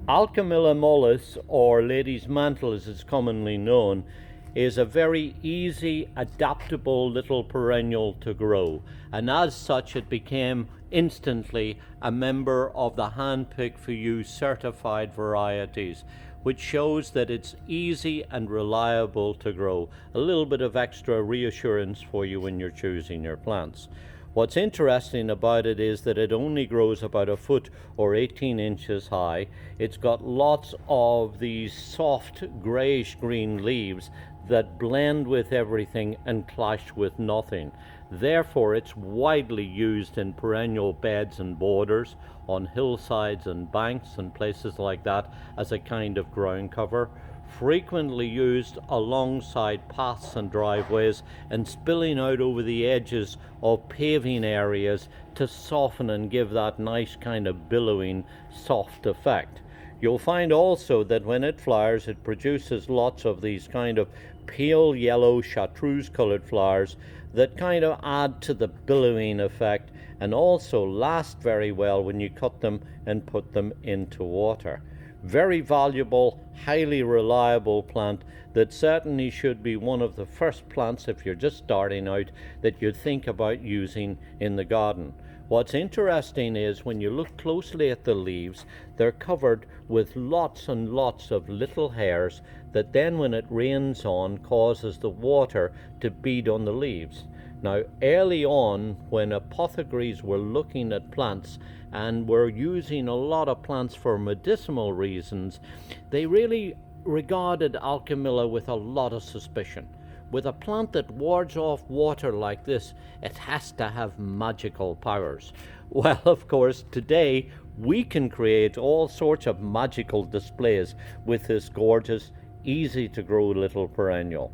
Alchemilla mollis, or lady's mantle as it's commonly known, is a very easy, adaptable little perennial to grow, and as such it became instantly a member of the Handpicked for You certified varieties, which shows that it's easy and reliable to grow. A little bit of extra reassurance for you when you're choosing your plants. What's interesting about it is that it only grows about a foot or 18 inches high. It's got lots of these soft grayish green leaves that blend with everything and clash with nothing. Therefore, it's widely used in perennial beds and borders, on hillsides and banks and places like that as a kind of ground cover. Frequently used alongside paths and driveways and spilling out over the edges of paving areas to soften and give that nice kind of billowing soft effect. You'll find also that when it flowers it produces lots of these kind of pale yellow chartreuse colored flowers that kind of add to the billowing effect and also last very well when you cut them and put them into water. Very valuable, highly reliable plant that certainly should be one of the first plants, if you're just starting out, that you think about using in the garden. What's interesting is when you look closely at the leaves, they're covered with lots and lots of little hairs that then when it rains on causes the water to bead on the leaves. Now, early on, when apothecaries were looking at plants and were using a lot of plants for medicinal reasons, they really regarded Alchemilla with a lot of suspicion. With a plant that wards off water like this, it has to have magical powers. Well, of course, today we can create all sorts of magical displays with this gorgeous, easy to grow little perennial.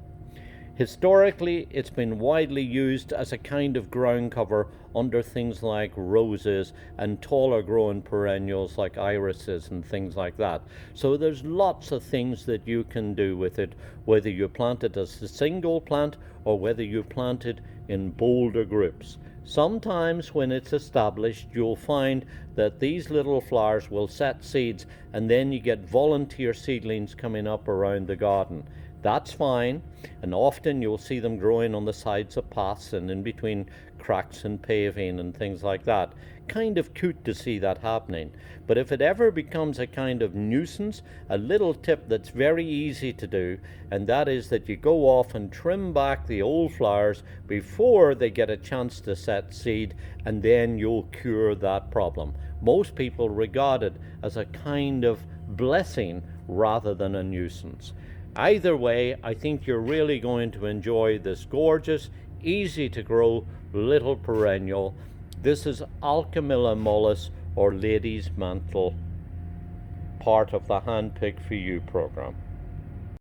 Historically, it's been widely used as a kind of ground cover under things like roses and taller growing perennials like irises and things like that. So there's lots of things that you can do with it, whether you plant it as a single plant or whether you plant it in bolder groups. Sometimes when it's established, you'll find that these little flowers will set seeds and then you get volunteer seedlings coming up around the garden. That's fine, and often you'll see them growing on the sides of paths and in between cracks and paving and things like that. Kind of cute to see that happening. But if it ever becomes a kind of nuisance, a little tip that's very easy to do, and that is that you go off and trim back the old flowers before they get a chance to set seed, and then you'll cure that problem. Most people regard it as a kind of blessing rather than a nuisance. Either way, I think you're really going to enjoy this gorgeous, easy to grow little perennial. This is Alchemilla mollis, or lady's mantle, part of the Handpicked for You program.